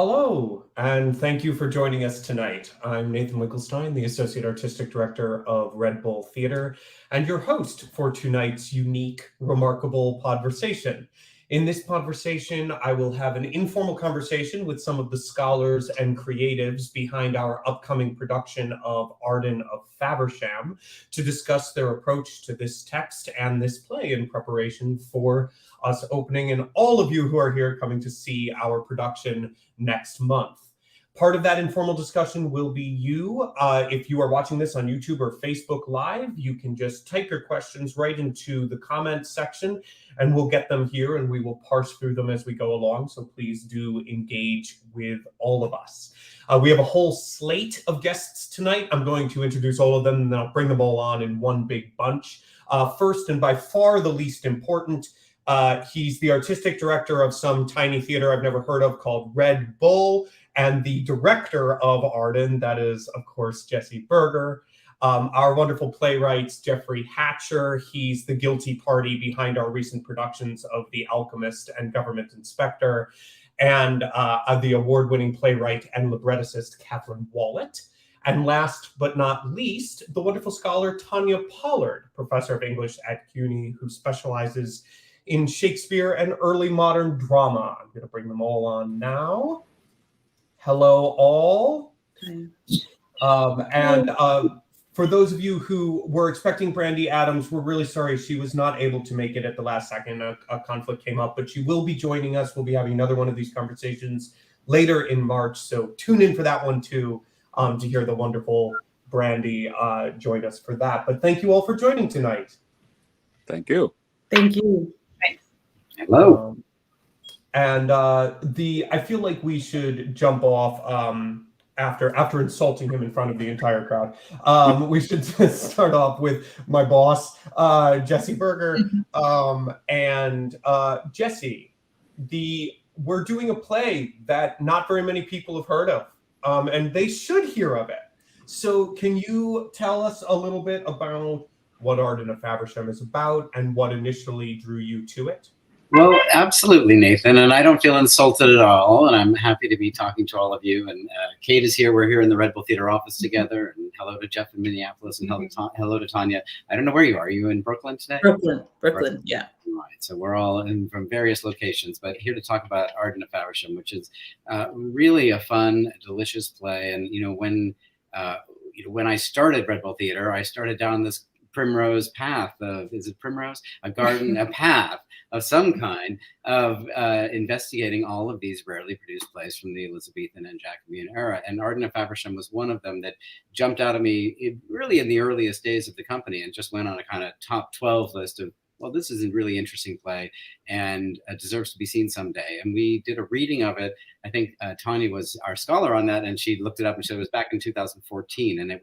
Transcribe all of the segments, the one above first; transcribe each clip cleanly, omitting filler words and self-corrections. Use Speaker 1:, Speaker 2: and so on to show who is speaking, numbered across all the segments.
Speaker 1: Hello, and thank you for joining us tonight. I'm Nathan Winkelstein, the Associate Artistic Director of Red Bull Theatre, and your host for tonight's unique, remarkable Podversation. In this Podversation, I will have an informal conversation with some of the scholars and creatives behind our upcoming production of Arden of Faversham to discuss their approach to this text and this play in preparation for us opening, and all of you who are here coming to see our production next month. Part of that informal discussion will be you. If you are watching this on YouTube or Facebook Live, you can just type your questions right into the comments section and we'll get them here and we will parse through them as we go along. So please do engage with all of us. We have a whole slate of guests tonight. I'm going to introduce all of them and then I'll bring them all on in one big bunch. First, and by far the least important, he's the artistic director of some tiny theater I've never heard of called Red Bull, and the director of Arden, that is, of course, Jesse Berger. Our wonderful playwrights, Jeffrey Hatcher, he's the guilty party behind our recent productions of The Alchemist and Government Inspector, and the award-winning playwright and librettist Kathryn Walat. And last but not least, the wonderful scholar Tanya Pollard, professor of English at CUNY, who specializes in Shakespeare and early modern drama. I'm going to bring them all on now. Hello, all. For those of you who were expecting Brandy Adams, we're really sorry she was not able to make it at the last second. A conflict came up, but she will be joining us. We'll be having another one of these conversations later in March, so tune in for that one too, to hear the wonderful Brandy join us for that. But thank you all for joining tonight.
Speaker 2: Thank you.
Speaker 3: Thank you.
Speaker 4: Hello.
Speaker 1: I feel like we should jump off after insulting him in front of the entire crowd. We should start off with my boss, Jesse Berger. Jesse, we're doing a play that not very many people have heard of, and they should hear of it. So can you tell us a little bit about what Arden of Faversham is about and what initially drew you to it?
Speaker 4: Well, absolutely, Nathan, and I don't feel insulted at all, and I'm happy to be talking to all of you. And Kate is here. We're here in the Red Bull Theater office together. And hello to Jeff in Minneapolis, and hello to Tanya. I don't know where you are. Are you in Brooklyn today?
Speaker 3: Brooklyn, yeah.
Speaker 4: Right. So we're all from various locations, but here to talk about Arden of Faversham, which is really a fun, delicious play. And when I started Red Bull Theater, I started down this primrose path of, is it primrose? A garden, a path of some kind of investigating all of these rarely produced plays from the Elizabethan and Jacobean era. And Arden of Faversham was one of them that jumped out at me really in the earliest days of the company and just went on a kind of top 12 list of, well, this is a really interesting play and deserves to be seen someday. And we did a reading of it. I think Tanya was our scholar on that, and she looked it up and said it was back in 2014. And it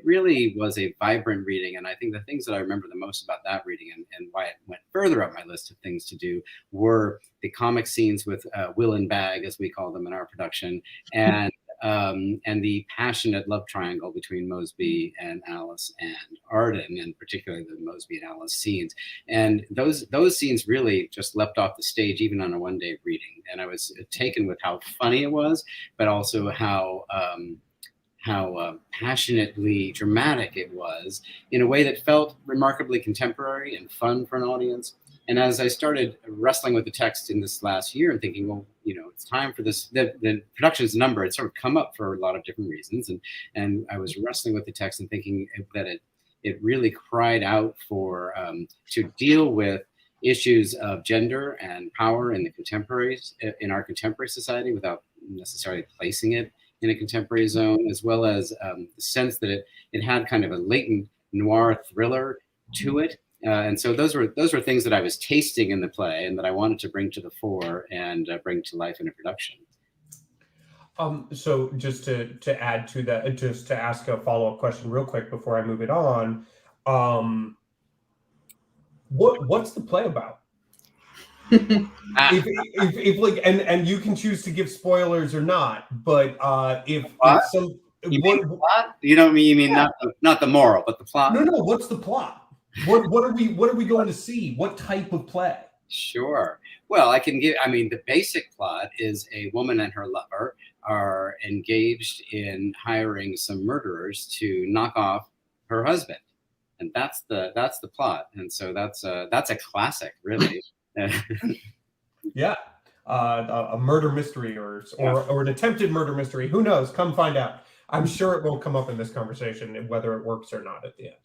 Speaker 4: really was a vibrant reading. And I think the things that I remember the most about that reading and why it went further up my list of things to do were the comic scenes with Will and Bag, as we call them in our production, and the passionate love triangle between Mosby and Alice and Arden, and particularly the Mosby and Alice scenes. And those scenes really just leapt off the stage, even on a one-day reading. And I was taken with how funny it was, but also how passionately dramatic it was in a way that felt remarkably contemporary and fun for an audience. And as I started wrestling with the text in this last year and thinking, well, it's time for this, the production's number had sort of come up for a lot of different reasons. And I was wrestling with the text and thinking that it really cried out for, to deal with issues of gender and power in our contemporary society without necessarily placing it in a contemporary zone, as well as the sense that it had kind of a latent noir thriller to it. And so those were things that I was tasting in the play and that I wanted to bring to the fore and bring to life in a production.
Speaker 1: So just to add to that, just to ask a follow-up question real quick before I move it on, what's the play about? if like, and you can choose to give spoilers or not, but if some
Speaker 4: you mean the plot? You mean not the moral, but the plot?
Speaker 1: No. What's the plot? What are we going to see? What type of play?
Speaker 4: Sure. Well, the basic plot is a woman and her lover are engaged in hiring some murderers to knock off her husband. And that's the plot. And so that's a classic, really.
Speaker 1: Yeah. A murder mystery or an attempted murder mystery. Who knows? Come find out. I'm sure it won't come up in this conversation whether it works or not at the end.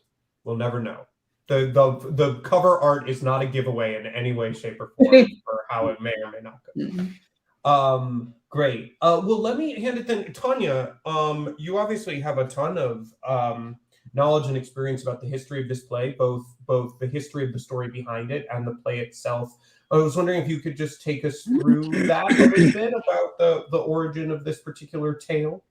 Speaker 1: We'll never know. The cover art is not a giveaway in any way, shape, or form for how it may or may not go. Great. Well, let me hand it then. Tanya, you obviously have a ton of knowledge and experience about the history of this play, both the history of the story behind it and the play itself. I was wondering if you could just take us through that a little bit about the origin of this particular tale.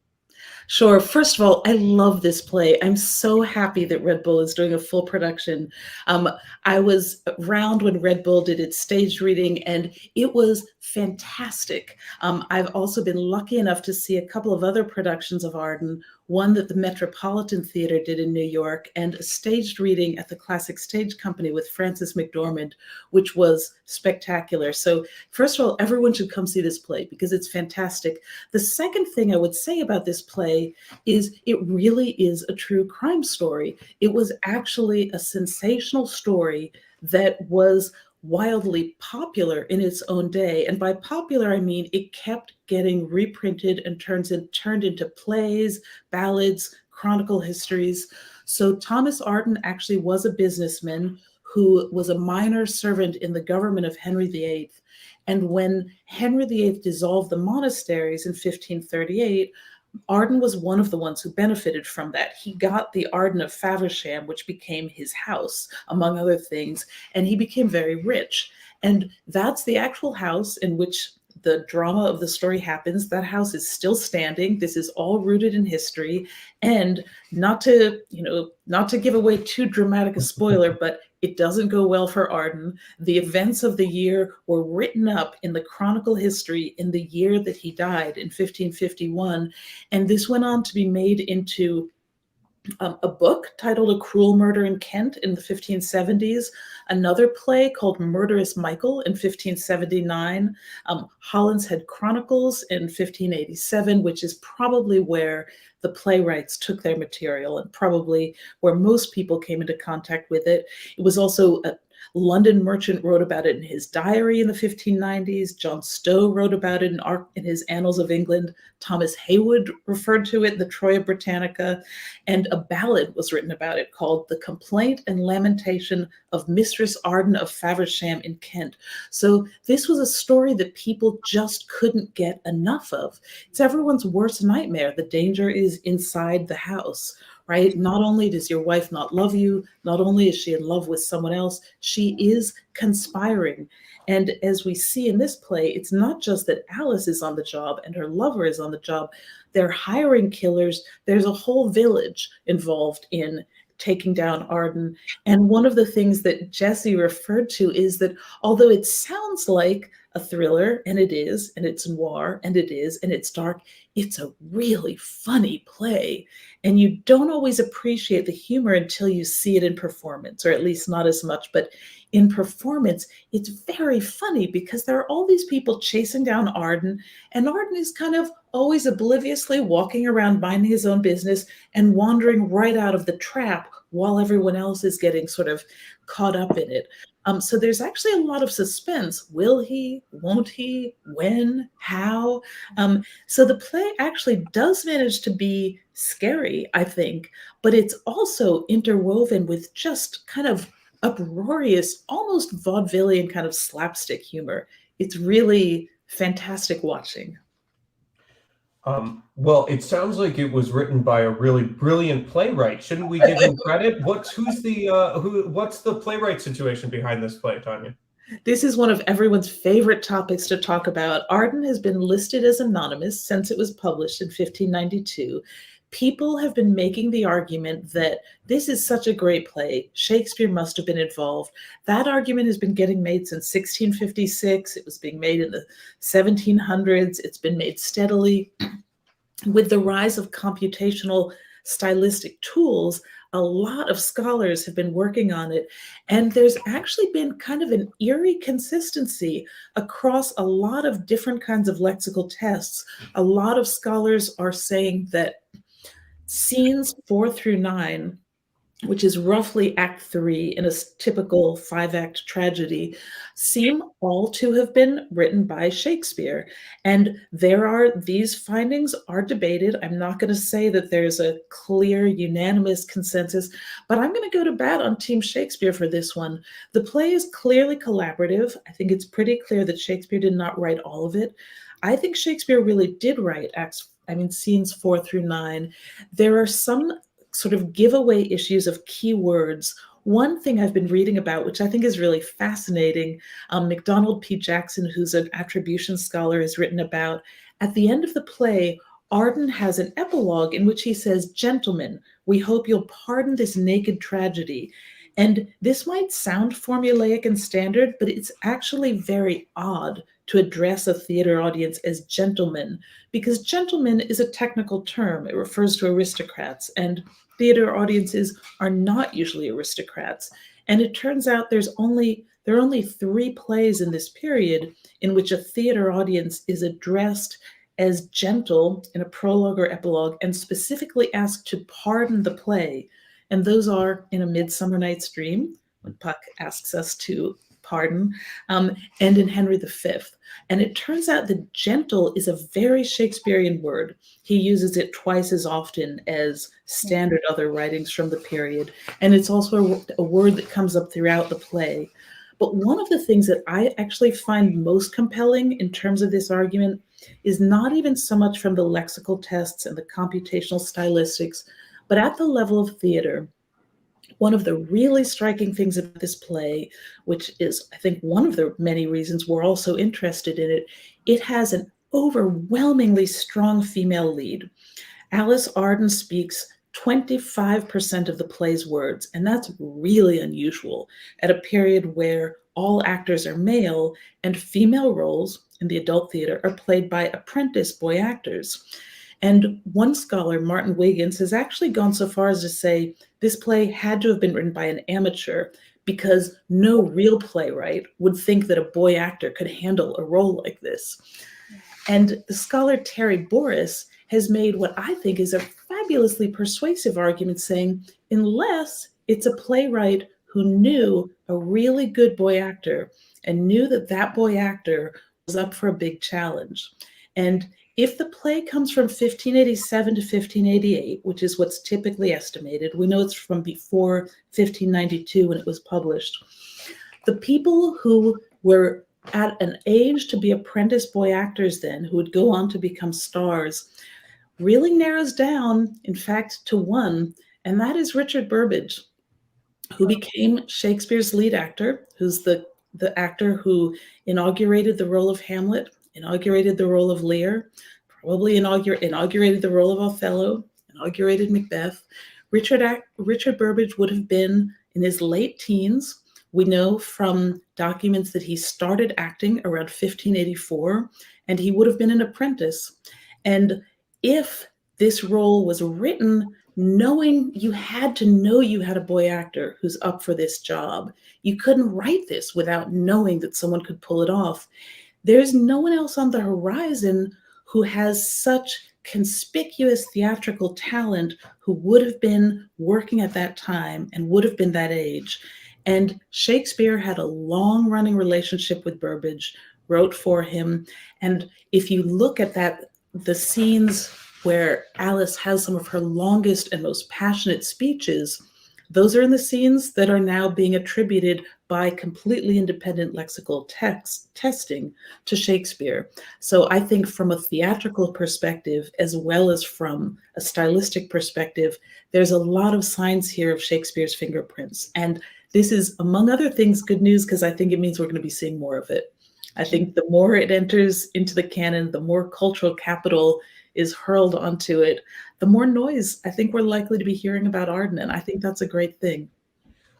Speaker 3: Sure. First of all, I love this play. I'm so happy that Red Bull is doing a full production. I was around when Red Bull did its staged reading, and it was fantastic. I've also been lucky enough to see a couple of other productions of Arden, one that the Metropolitan Theater did in New York, and a staged reading at the Classic Stage Company with Frances McDormand, which was spectacular. So first of all, everyone should come see this play because it's fantastic. The second thing I would say about this play is it really is a true crime story. It was actually a sensational story that was wildly popular in its own day. And by popular, I mean it kept getting reprinted and turned into plays, ballads, chronicle histories. So Thomas Arden actually was a businessman who was a minor servant in the government of Henry VIII. And when Henry VIII dissolved the monasteries in 1538, Arden was one of the ones who benefited from that. He got the Arden of Faversham, which became his house, among other things, and he became very rich. And that's the actual house in which the drama of the story happens. That house is still standing. This is all rooted in history. And not to give away too dramatic a spoiler, but it doesn't go well for Arden. The events of the year were written up in the chronicle history in the year that he died in 1551. And this went on to be made into a book titled A Cruel Murder in Kent in the 1570s, another play called Murderous Michael in 1579, Holland's Head Chronicles in 1587, which is probably where the playwrights took their material and probably where most people came into contact with it. It was also a London merchant wrote about it in his diary in the 1590s. John Stowe wrote about it in his Annals of England. Thomas Heywood referred to it in the Troia Britannica. And a ballad was written about it called The Complaint and Lamentation of Mistress Arden of Faversham in Kent. So this was a story that people just couldn't get enough of. It's everyone's worst nightmare. The danger is inside the house. Right? Not only does your wife not love you, not only is she in love with someone else, she is conspiring. And as we see in this play, it's not just that Alice is on the job and her lover is on the job. They're hiring killers. There's a whole village involved in taking down Arden. And one of the things that Jesse referred to is that although it sounds like a thriller, and it is, and it's noir, and it is, and it's dark, it's a really funny play. And you don't always appreciate the humor until you see it in performance, or at least not as much, but in performance, it's very funny because there are all these people chasing down Arden, and Arden is kind of always obliviously walking around minding his own business and wandering right out of the trap while everyone else is getting sort of caught up in it. So there's actually a lot of suspense. Will he? Won't he? When? How? So the play actually does manage to be scary, I think, but it's also interwoven with just kind of uproarious, almost vaudevillian kind of slapstick humor. It's really fantastic watching.
Speaker 1: Well, it sounds like it was written by a really brilliant playwright. Shouldn't we give him credit? What's the playwright situation behind this play, Tanya?
Speaker 3: This is one of everyone's favorite topics to talk about. Arden has been listed as anonymous since it was published in 1592. People have been making the argument that this is such a great play. Shakespeare must have been involved. That argument has been getting made since 1656. It was being made in the 1700s. It's been made steadily. With the rise of computational stylistic tools, a lot of scholars have been working on it. And there's actually been kind of an eerie consistency across a lot of different kinds of lexical tests. A lot of scholars are saying that scenes 4 through 9, which is roughly Act 3 in a typical 5-act tragedy, seem all to have been written by Shakespeare. And these findings are debated. I'm not going to say that there's a clear, unanimous consensus, but I'm going to go to bat on Team Shakespeare for this one. The play is clearly collaborative. I think it's pretty clear that Shakespeare did not write all of it. I think Shakespeare really did write scenes 4 through 9. There are some sort of giveaway issues of keywords. One thing I've been reading about, which I think is really fascinating, McDonald P. Jackson, who's an attribution scholar, has written about, at the end of the play, Arden has an epilogue in which he says, "Gentlemen, we hope you'll pardon this naked tragedy." And this might sound formulaic and standard, but it's actually very odd to address a theater audience as gentlemen, because gentlemen is a technical term. It refers to aristocrats, and theater audiences are not usually aristocrats. And it turns out there are only 3 plays in this period in which a theater audience is addressed as gentle in a prologue or epilogue and specifically asked to pardon the play. And those are in A Midsummer Night's Dream, when Puck asks us to pardon, and in Henry V. And it turns out that gentle is a very Shakespearean word. He uses it twice as often as standard other writings from the period. And it's also a word that comes up throughout the play. But one of the things that I actually find most compelling in terms of this argument is not even so much from the lexical tests and the computational stylistics, but at the level of theater. One of the really striking things about this play, which is, I think, one of the many reasons we're also interested in it, it has an overwhelmingly strong female lead. Alice Arden speaks 25% of the play's words, and that's really unusual at a period where all actors are male and female roles in the adult theater are played by apprentice boy actors. And one scholar, Martin Wiggins, has actually gone so far as to say this play had to have been written by an amateur because no real playwright would think that a boy actor could handle a role like this. And the scholar Terry Boris has made what I think is a fabulously persuasive argument, saying, unless it's a playwright who knew a really good boy actor and knew that that boy actor was up for a big challenge. And if the play comes from 1587 to 1588, which is what's typically estimated, we know it's from before 1592 when it was published, the people who were at an age to be apprentice boy actors then, who would go on to become stars, really narrows down, in fact, to one, and that is Richard Burbage, who became Shakespeare's lead actor, who's the actor who inaugurated the role of Hamlet, inaugurated the role of Lear, probably inaugurated the role of Othello, inaugurated Macbeth. Richard Burbage would have been in his late teens. We know from documents that he started acting around 1584, and he would have been an apprentice. And if this role was written knowing you had to know you had a boy actor who's up for this job, you couldn't write this without knowing that someone could pull it off. There's no one else on the horizon who has such conspicuous theatrical talent who would have been working at that time and would have been that age. And Shakespeare had a long-running relationship with Burbage, wrote for him. And if you look at the scenes where Alice has some of her longest and most passionate speeches, those are in the scenes that are now being attributed by completely independent lexical testing to Shakespeare. So I think from a theatrical perspective, as well as from a stylistic perspective, there's a lot of signs here of Shakespeare's fingerprints. And this is, among other things, good news, because I think it means we're going to be seeing more of it. I think the more it enters into the canon, the more cultural capital is hurled onto it, the more noise I think we're likely to be hearing about Arden, and I think that's a great thing.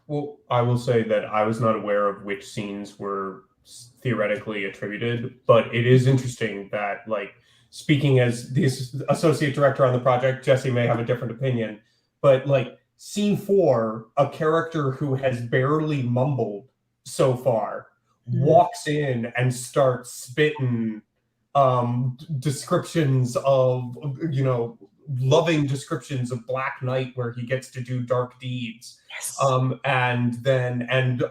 Speaker 1: Well, I will say that I was not aware of which scenes were theoretically attributed, but it is interesting that, like, speaking as the associate director on the project, Jesse may have a different opinion, but like scene 4, a character who has barely mumbled so far walks in and starts spitting descriptions of, you know, loving descriptions of Black Knight where he gets to do dark deeds.
Speaker 3: Yes.
Speaker 1: And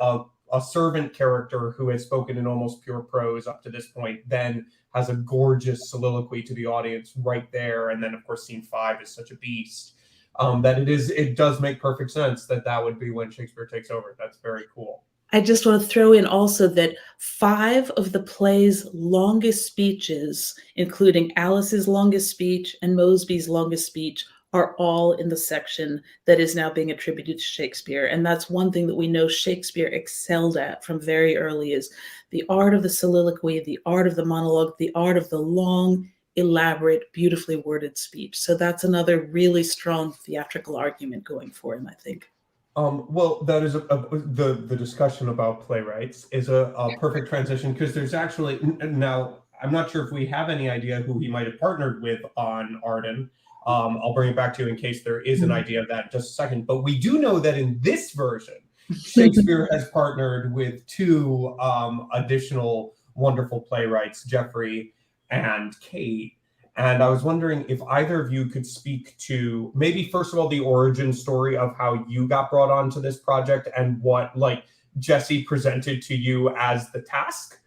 Speaker 1: a servant character who has spoken in almost pure prose up to this point then has a gorgeous soliloquy to the audience right there. And then of course scene 5 is such a beast that it does make perfect sense that would be when Shakespeare takes over. That's very cool.
Speaker 3: I just want to throw in also that 5 of the play's longest speeches, including Alice's longest speech and Mosby's longest speech, are all in the section that is now being attributed to Shakespeare. And that's one thing that we know Shakespeare excelled at from very early, is the art of the soliloquy, the art of the monologue, the art of the long, elaborate, beautifully worded speech. So that's another really strong theatrical argument going for him, I think.
Speaker 1: Well, that is the discussion about playwrights is a perfect transition, because there's actually, now I'm not sure if we have any idea who he might have partnered with on Arden. I'll bring it back to you in case there is an idea of that in just a second. But we do know that in this version, Shakespeare has partnered with 2 additional wonderful playwrights, Jeffrey and Kate. And I was wondering if either of you could speak to maybe, first of all, the origin story of how you got brought onto this project and what like Jesse presented to you as the task.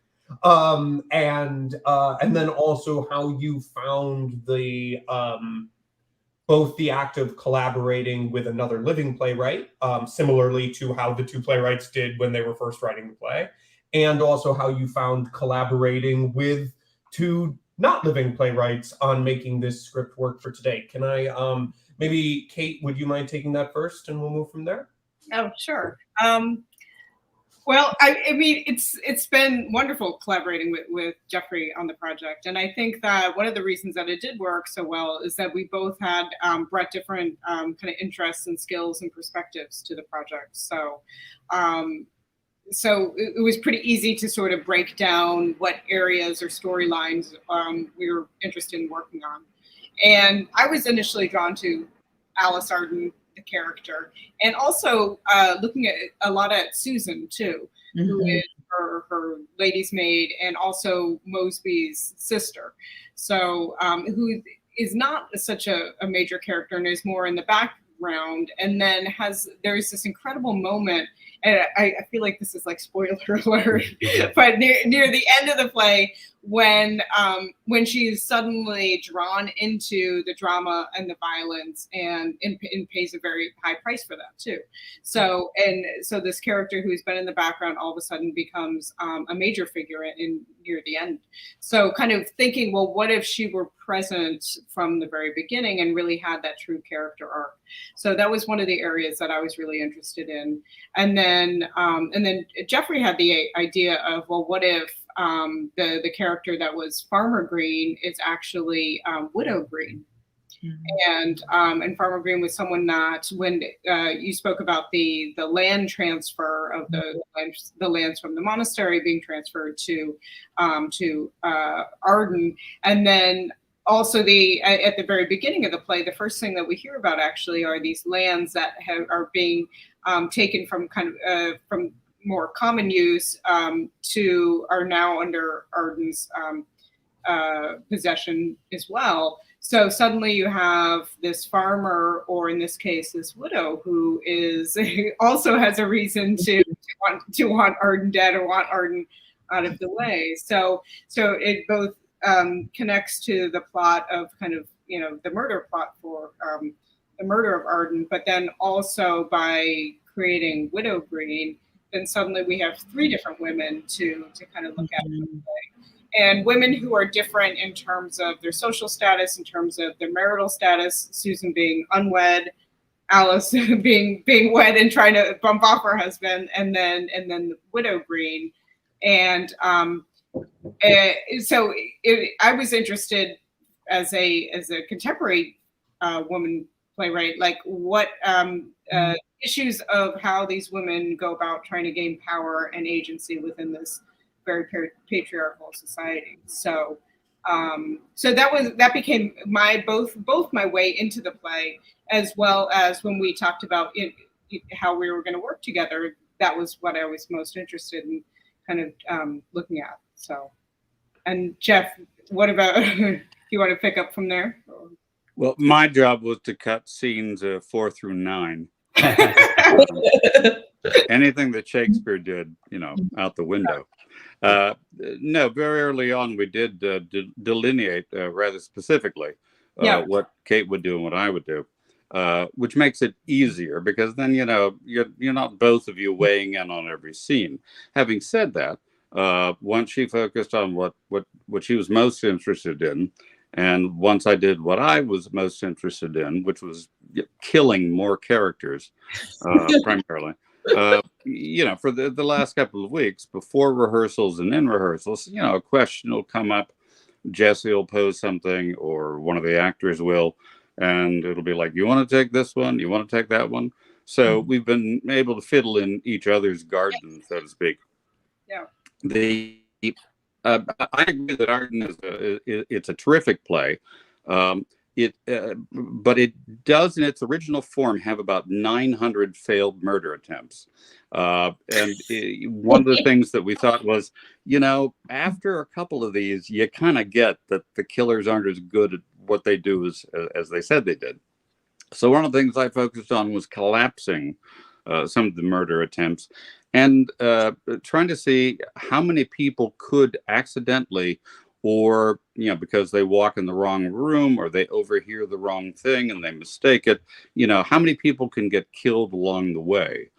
Speaker 1: And then also how you found the both the act of collaborating with another living playwright, similarly to how the 2 playwrights did when they were first writing the play, and also how you found collaborating with 2 not living playwrights on making this script work for today. Can I, maybe Kate, would you mind taking that first and we'll move from there?
Speaker 2: Oh, sure. Well, I mean, it's been wonderful collaborating with Jeffrey on the project. And I think that one of the reasons that it did work so well is that we both had brought different kind of interests and skills and perspectives to the project. So it was pretty easy to sort of break down what areas or storylines we were interested in working on. And I was initially drawn to Alice Arden, the character, and also looking at a lot at Susan too, who is her lady's maid and also Mosby's sister. So who is not such a major character and is more in the background, and then there's this incredible moment, and I feel like this is like spoiler alert, but near the end of the play, when she is suddenly drawn into the drama and the violence and pays a very high price for that too. So this character who's been in the background all of a sudden becomes a major figure near the end. So kind of thinking, well, what if she were present from the very beginning and really had that true character arc? So that was one of the areas that I was really interested in. And then Jeffrey had the idea of, well, what if the character that was Farmer Green is actually Widow Green? And Farmer Green was someone that, when you spoke about the land transfer of the lands from the monastery being transferred to Arden, and then also at the very beginning of the play, the first thing that we hear about actually are these lands that are being taken from from more common use are now under Arden's possession as well. So suddenly you have this farmer, or in this case, this widow, who is also has a reason to want Arden dead or want Arden out of the way. So it both connects to the plot of kind of, the murder plot for the murder of Arden, but then also by creating Widow Green, then suddenly we have 3 different women to kind of look at in the play. And women who are different in terms of their social status, in terms of their marital status, Susan being unwed, Alice being wed and trying to bump off her husband, and then Widow Green. And so I was interested as a contemporary woman playwright, like what issues of how these women go about trying to gain power and agency within this very patriarchal society. So So that became both my way into the play, as well as when we talked about how we were going to work together. That was what I was most interested in kind of looking at. So, and Jeff, what about you want to pick up from there?
Speaker 5: Well, my job was to cut scenes 4 through 9. Anything that Shakespeare did, out the window. No, very early on, we did delineate rather specifically what Kate would do and what I would do, which makes it easier because then, you're not both of you weighing in on every scene. Having said that, once she focused on what she was most interested in, and once I did what I was most interested in, which was killing more characters, primarily. For the last couple of weeks before rehearsals and in rehearsals, a question will come up. Jesse will pose something, or one of the actors will, and it'll be like, "You want to take this one? You want to take that one?" So we've been able to fiddle in each other's garden, so to speak.
Speaker 2: Yeah.
Speaker 5: I agree that Arden it's a terrific play. But it does, in its original form, have about 900 failed murder attempts. And one of the things that we thought was, after a couple of these, you kind of get that the killers aren't as good at what they do as they said they did. So one of the things I focused on was collapsing some of the murder attempts and trying to see how many people could accidentally, or because they walk in the wrong room or they overhear the wrong thing and they mistake it, how many people can get killed along the way,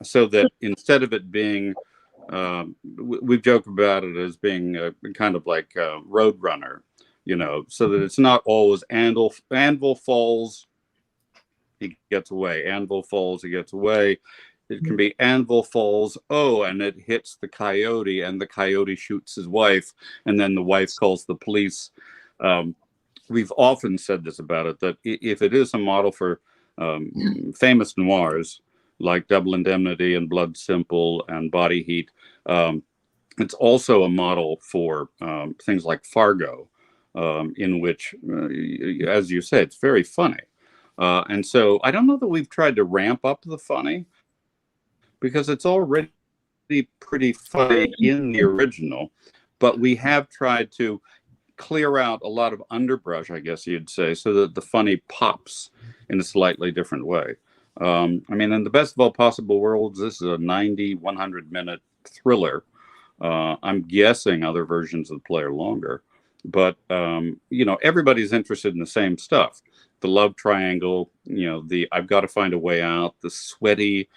Speaker 5: so that instead of it being we've joked about it as being kind of like Roadrunner, so that it's not always anvil falls, he gets away, anvil falls, he gets away. It can be anvil falls, and it hits the coyote, and the coyote shoots his wife, and then the wife calls the police. We've often said this about it, that if it is a model for famous noirs like Double Indemnity and Blood Simple and Body Heat, it's also a model for things like Fargo, in which, as you say, it's very funny. And so I don't know that we've tried to ramp up the funny, because it's already pretty funny in the original, but we have tried to clear out a lot of underbrush, I guess you'd say, so that the funny pops in a slightly different way. In the best of all possible worlds, this is a 100-minute thriller. I'm guessing other versions of the play are longer, but everybody's interested in the same stuff. The love triangle, the I've got to find a way out, the sweaty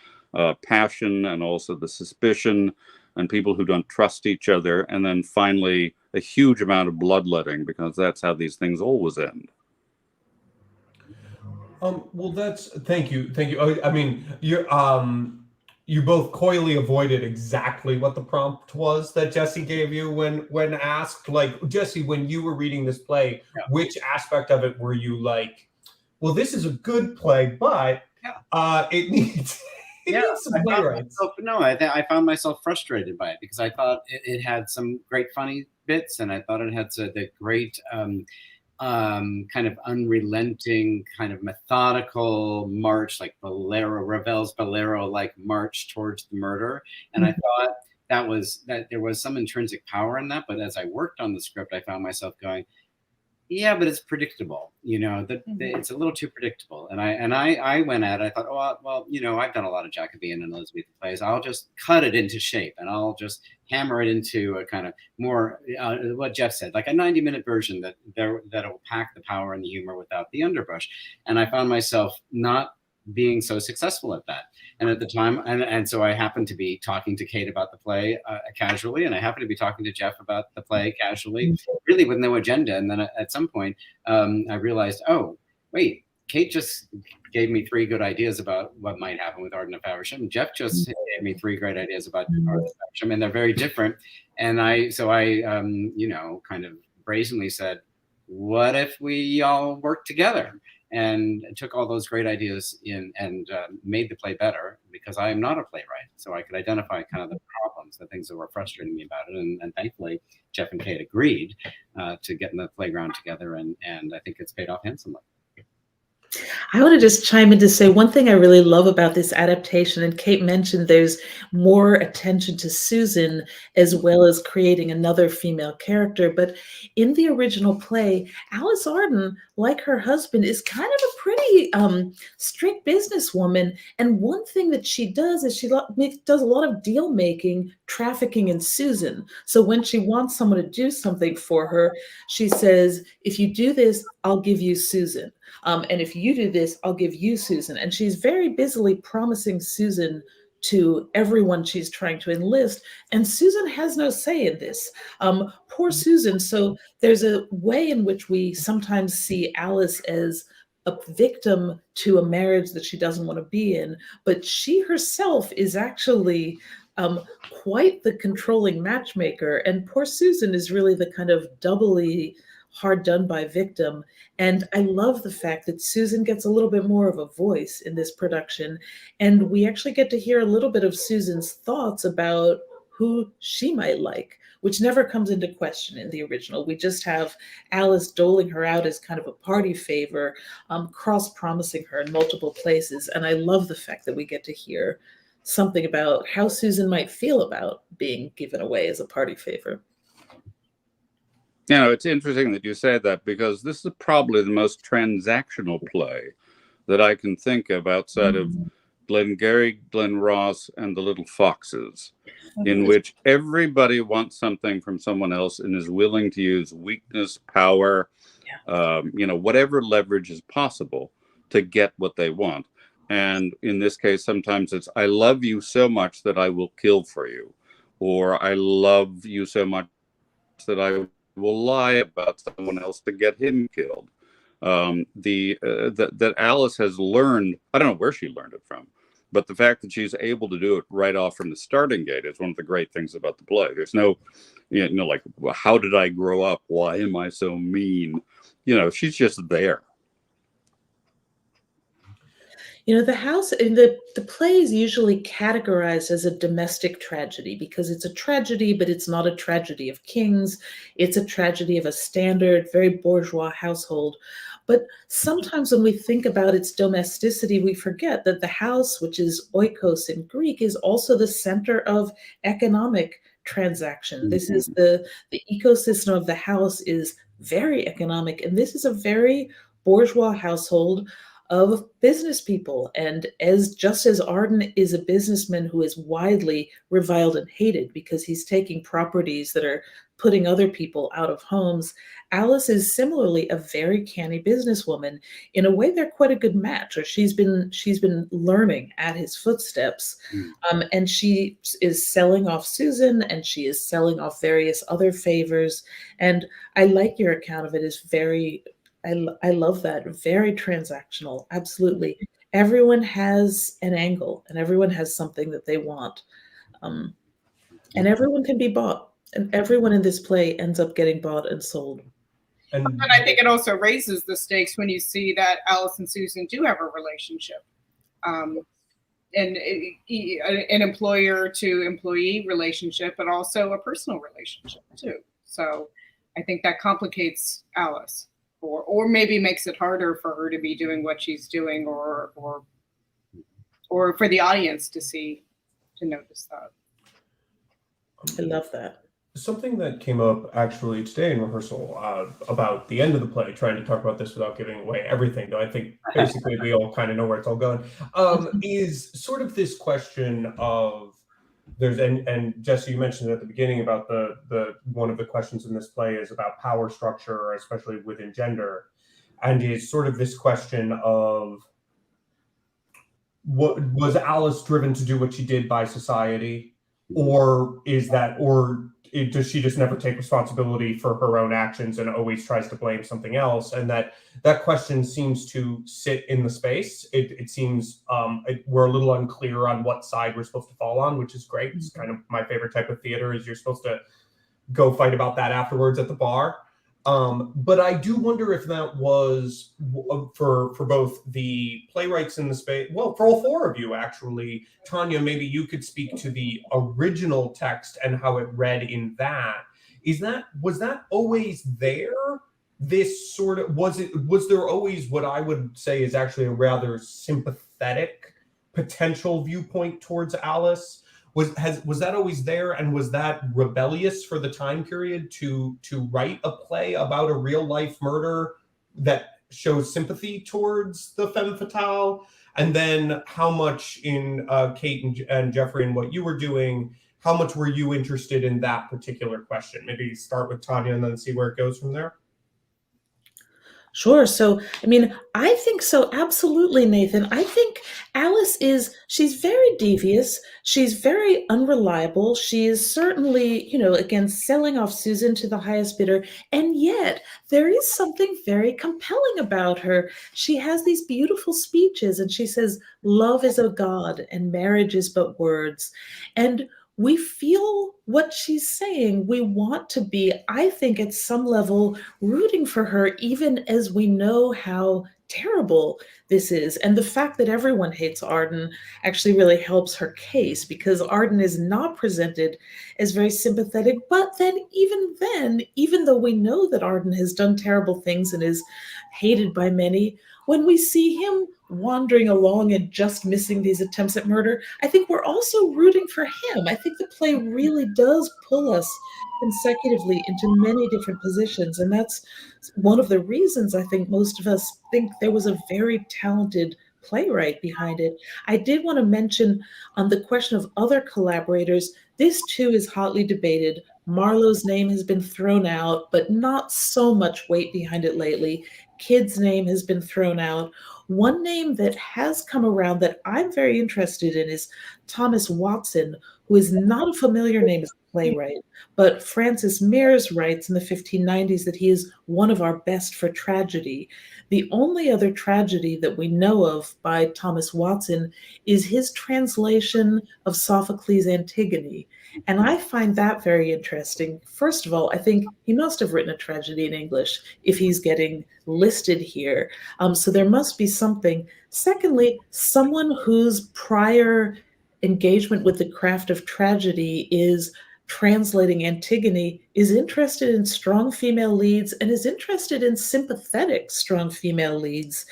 Speaker 5: passion, and also the suspicion, and people who don't trust each other, and then finally a huge amount of bloodletting, because that's how these things always end.
Speaker 1: Well, thank you. You both coyly avoided exactly what the prompt was that Jesse gave you when asked. Like, Jesse, when you were reading this play, which aspect of it were you like, well, this is a good play, but it needs some playwrights.
Speaker 4: I found myself frustrated by it, because I thought it had some great funny bits, and I thought it had the great kind of unrelenting, kind of methodical march, like Ravel's Bolero-like march towards the murder. And I thought that there was some intrinsic power in that. But as I worked on the script, I found myself going, yeah, but it's predictable, it's a little too predictable. And I went at it, I thought, I've done a lot of Jacobean and Elizabethan plays. I'll just cut it into shape, and I'll just hammer it into a kind of more, what Jeff said, like a 90-minute version that'll pack the power and the humor without the underbrush. And I found myself not being so successful at that. And at the time, and so I happened to be talking to Kate about the play casually, and I happened to be talking to Jeff about the play casually, really with no agenda. And then at some point, I realized, oh, wait, Kate just gave me 3 good ideas about what might happen with Arden of Faversham. Jeff just gave me 3 great ideas about Arden of Faversham, and they're very different. And I kind of brazenly said, what if we all work together? And took all those great ideas in and made the play better, because I am not a playwright. So I could identify kind of the problem playgrounds, the things that were frustrating me about it. And thankfully, Jeff and Kate agreed to get in the playground together, and I think it's paid off handsomely.
Speaker 3: I want to just chime in to say one thing I really love about this adaptation, and Kate mentioned there's more attention to Susan as well as creating another female character. But in the original play, Alice Arden, like her husband, is kind of a pretty strict businesswoman. And one thing that she does is she does a lot of deal making, trafficking in Susan. So when she wants someone to do something for her, she says, if you do this, I'll give you Susan. And if you do this, I'll give you Susan. And she's very busily promising Susan to everyone she's trying to enlist. And Susan has no say in this. Poor Susan. So there's a way in which we sometimes see Alice as a victim to a marriage that she doesn't want to be in. But she herself is actually quite the controlling matchmaker. And poor Susan is really the kind of doubly hard done by victim. And I love the fact that Susan gets a little bit more of a voice in this production. And we actually get to hear a little bit of Susan's thoughts about who she might like, which never comes into question in the original. We just have Alice doling her out as kind of a party favor, cross-promising her in multiple places. And I love the fact that we get to hear something about how Susan might feel about being given away as a party favor.
Speaker 5: You know, it's interesting that you say that, because this is probably the most transactional play that I can think of outside of Glengarry, Glen Ross, and The Little Foxes, in which everybody wants something from someone else and is willing to use weakness, power, you know, whatever leverage is possible to get what they want. And in this case, sometimes it's, I love you so much that I will kill for you, or I love you so much that I will lie about someone else to get him killed. That Alice has learned, I don't know where she learned it from, but the fact that she's able to do it right off from the starting gate is one of the great things about the play. There's no, you know, like, well, how did I grow up? Why am I so mean? You know, she's just there.
Speaker 3: You know, the house in the play is usually categorized as a domestic tragedy because it's a tragedy, but it's not a tragedy of kings. It's a tragedy of a standard, very bourgeois household. But sometimes when we think about its domesticity, we forget that the house, which is oikos in Greek, is also the center of economic transaction. This is the ecosystem of the house is very economic, and this is a very bourgeois household of business people. And just as Arden is a businessman who is widely reviled and hated because he's taking properties that are putting other people out of homes, Alice is similarly a very canny businesswoman. In a way, they're quite a good match, or she's been learning at his footsteps. And she is selling off Susan, and she is selling off various other favors. And I like your account of it as very, I love that. Very transactional. Absolutely. Everyone has an angle and everyone has something that they want. And everyone can be bought. And everyone in this play ends up getting bought and sold.
Speaker 2: And I think it also raises the stakes when you see that Alice and Susan do have a relationship. And an employer to employee relationship, but also a personal relationship too. So I think that complicates Alice. Or maybe makes it harder for her to be doing what she's doing, or for the audience to notice that.
Speaker 3: I love that.
Speaker 1: Something that came up actually today in rehearsal about the end of the play, trying to talk about this without giving away everything, though I think basically we all kind of know where it's all going, is sort of this question of and Jesse, you mentioned at the beginning about the one of the questions in this play is about power structure, especially within gender, and is sort of this question of, what was Alice driven to do what she did by society, or does she just never take responsibility for her own actions and always tries to blame something else? And that question seems to sit in the space. It seems we're a little unclear on what side we're supposed to fall on, which is great. It's kind of my favorite type of theater, is you're supposed to go fight about that afterwards at the bar. But I do wonder if that was for both the playwrights in the space, well, for all four of you, actually. Tanya, maybe you could speak to the original text and how it read in that. Was that always there? This sort of, was there always what I would say is actually a rather sympathetic potential viewpoint towards Alice? Was that always there, and was that rebellious for the time period to write a play about a real life murder that shows sympathy towards the femme fatale? And then how much in Kate and Jeffrey and what you were doing, how much were you interested in that particular question? Maybe start with Tanya and then see where it goes from there.
Speaker 3: Sure. So, I mean, I think so. Absolutely, Nathan. I think Alice she's very devious. She's very unreliable. She is certainly, again, selling off Susan to the highest bidder. And yet there is something very compelling about her. She has these beautiful speeches and she says, love is a god and marriage is but words. And we feel what she's saying. We want to be, I think, at some level, rooting for her, even as we know how terrible this is. And the fact that everyone hates Arden actually really helps her case, because Arden is not presented as very sympathetic. But then, even though we know that Arden has done terrible things and is hated by many, when we see him wandering along and just missing these attempts at murder, I think we're also rooting for him. I think the play really does pull us consecutively into many different positions. And that's one of the reasons I think most of us think there was a very talented playwright behind it. I did want to mention on the question of other collaborators, this too is hotly debated. Marlowe's name has been thrown out, but not so much weight behind it lately. Kid's name has been thrown out. One name that has come around that I'm very interested in is Thomas Watson, who is not a familiar name as a playwright, but Francis Mears writes in the 1590s that he is one of our best for tragedy. The only other tragedy that we know of by Thomas Watson is his translation of Sophocles' Antigone. And I find that very interesting. First of all, I think he must have written a tragedy in English if he's getting listed here. So there must be something. Secondly, someone whose prior engagement with the craft of tragedy is translating Antigone is interested in strong female leads and is interested in sympathetic strong female leads.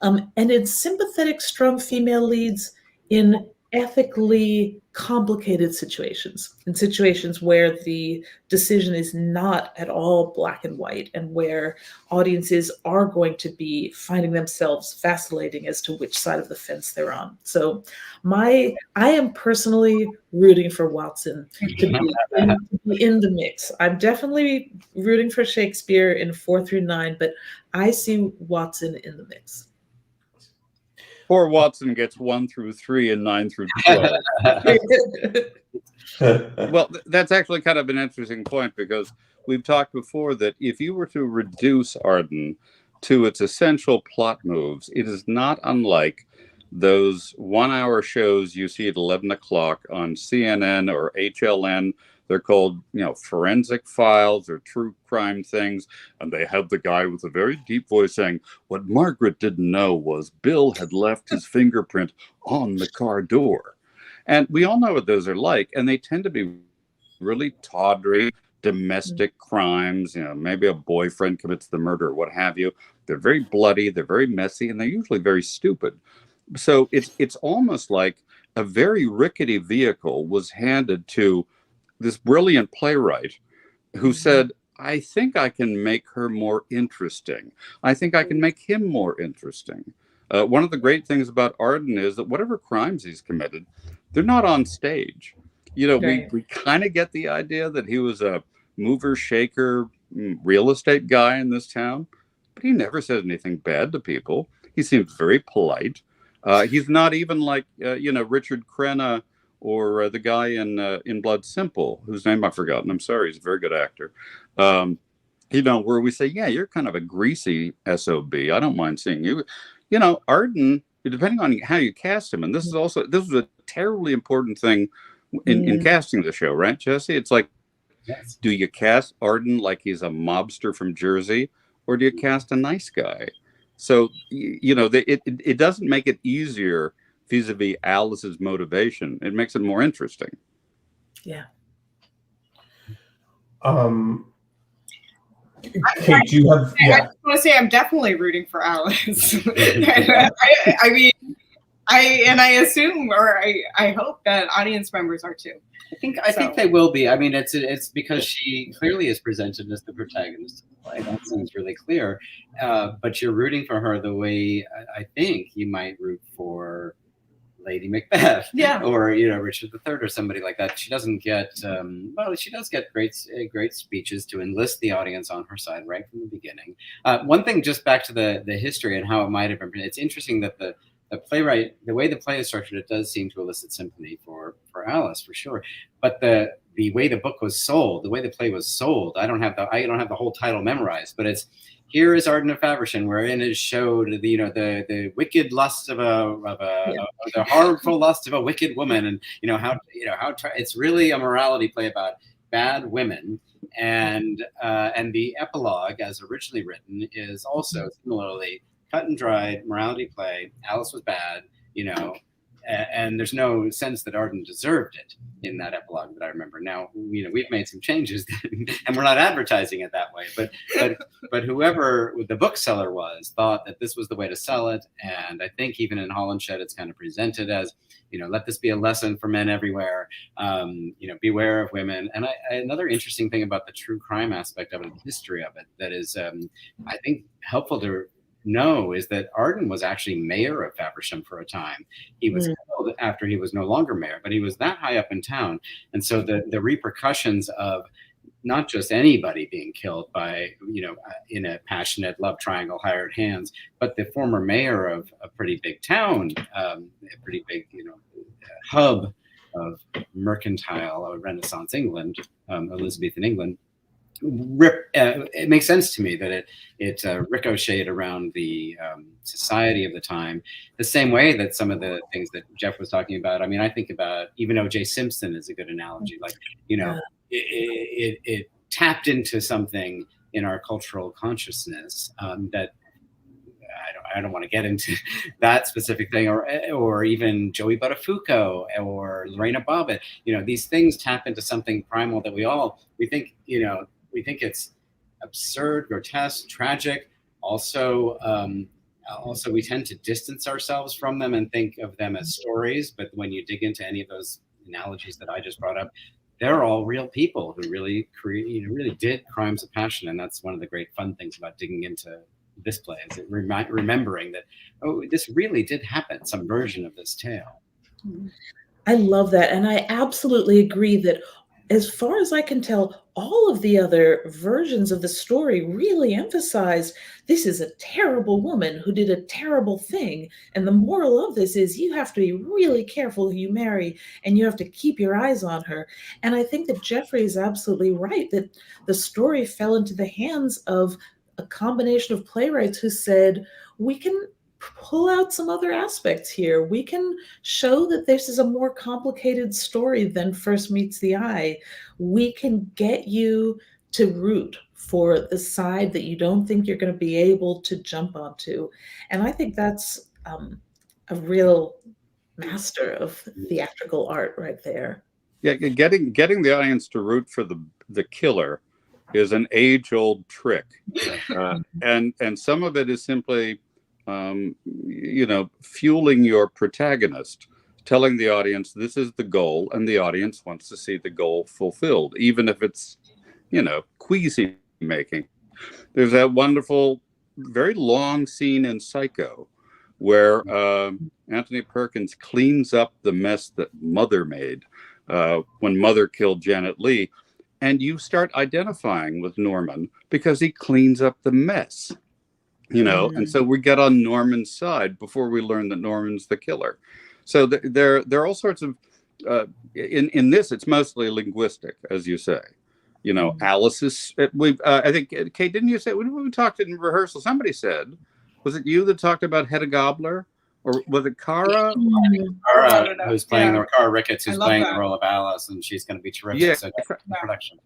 Speaker 3: And in sympathetic strong female leads in ethically complicated situations, in situations where the decision is not at all black and white and where audiences are going to be finding themselves vacillating as to which side of the fence they're on. So I am personally rooting for Watson to be in the mix. I'm definitely rooting for Shakespeare in 4 through 9, but I see Watson in the mix.
Speaker 5: Poor Watson gets 1 through 3 and 9 through 12. Well, that's actually kind of an interesting point, because we've talked before that if you were to reduce Arden to its essential plot moves, it is not unlike those 1-hour shows you see at 11 o'clock on CNN or HLN. They're called, forensic files or true crime things. And they have the guy with a very deep voice saying, what Margaret didn't know was Bill had left his fingerprint on the car door. And we all know what those are like. And they tend to be really tawdry domestic crimes. Maybe a boyfriend commits the murder or what have you. They're very bloody. They're very messy. And they're usually very stupid. So it's almost like a very rickety vehicle was handed to this brilliant playwright who said, I think I can make her more interesting. I think I can make him more interesting. One of the great things about Arden is that whatever crimes he's committed, they're not on stage. We kind of get the idea that he was a mover, shaker, real estate guy in this town, but he never said anything bad to people. He seems very polite. He's not even like, Richard Crenna, or the guy in Blood Simple, whose name I've forgotten. I'm sorry, he's a very good actor. Where we say, yeah, you're kind of a greasy SOB. I don't mind seeing you. Arden, depending on how you cast him, and this was a terribly important thing in casting the show, right, Jesse? It's like
Speaker 4: Yes.
Speaker 5: Do you cast Arden like he's a mobster from Jersey, or do you cast a nice guy? So, it doesn't make it easier vis-a-vis Alice's motivation. It makes it more interesting.
Speaker 3: Yeah.
Speaker 1: Kate, do you have?
Speaker 2: I just want to say I'm definitely rooting for Alice. I mean, I assume, or I hope that audience members are too.
Speaker 4: I think they will be. I mean, it's because she clearly is presented as the protagonist of the play. That seems really clear. But you're rooting for her the way I think you might root for Lady Macbeth, or Richard III, or somebody like that. She doesn't get she does get great speeches to enlist the audience on her side right from the beginning. One thing, just back to the history and how it might have been. It's interesting that the playwright, the way the play is structured, it does seem to elicit sympathy for Alice, for sure. But the way the book was sold, the way the play was sold, I don't have the whole title memorized, but it's here is Arden of Faversham, wherein is showed the wicked lust of the harmful lust of a wicked woman, and how it's really a morality play about bad women. And the epilogue, as originally written, is also similarly cut and dried morality play. Alice was bad, and there's no sense that Arden deserved it in that epilogue that I remember. Now, we've made some changes and we're not advertising it that way, but whoever the bookseller was thought that this was the way to sell it. And I think even in Holinshed, it's kind of presented as, let this be a lesson for men everywhere, beware of women. And another interesting thing about the true crime aspect of it, the history of it, that is, I think, helpful to know is that Arden was actually mayor of Faversham for a time. He was killed after he was no longer mayor, but he was that high up in town. And so the repercussions of not just anybody being killed by, in a passionate love triangle hired hands, but the former mayor of a pretty big town, a pretty big, hub of mercantile Renaissance England, Elizabethan England. It makes sense to me that it ricocheted around the society of the time, the same way that some of the things that Jeff was talking about. I mean, I think about even O.J. Simpson is a good analogy. Like, it tapped into something in our cultural consciousness that I don't want to get into that specific thing, or even Joey Buttafuoco or Lorena Bobbitt. These things tap into something primal that we think it's absurd, grotesque, tragic. Also, we tend to distance ourselves from them and think of them as stories. But when you dig into any of those analogies that I just brought up, they're all real people who really really did crimes of passion. And that's one of the great fun things about digging into this play, is it remembering that, this really did happen, some version of this tale.
Speaker 3: I love that. And I absolutely agree that, as far as I can tell, all of the other versions of the story really emphasize this is a terrible woman who did a terrible thing. And the moral of this is you have to be really careful who you marry, and you have to keep your eyes on her. And I think that Jeffrey is absolutely right, that the story fell into the hands of a combination of playwrights who said, we can pull out some other aspects here. We can show that this is a more complicated story than first meets the eye. We can get you to root for the side that you don't think you're going to be able to jump onto. And I think that's a real master of theatrical art right there.
Speaker 5: Yeah, getting the audience to root for the killer is an age-old trick, and some of it is simply fueling your protagonist, telling the audience this is the goal, and the audience wants to see the goal fulfilled, even if it's queasy making. There's that wonderful, very long scene in Psycho where Anthony Perkins cleans up the mess that Mother made when Mother killed Janet Leigh. And you start identifying with Norman because he cleans up the mess, and so we get on Norman's side before we learn that Norman's the killer. So there are all sorts of, in this, it's mostly linguistic, as you say. Alice is, I think, Kate, didn't you say, when we talked in rehearsal, somebody said, was it you that talked about Hedda Gabler? Or was it Cara?
Speaker 4: Cara, who's playing, or Cara Ricketts, who's playing the role of Alice, and she's going to be terrific.
Speaker 5: Yeah.
Speaker 4: So production.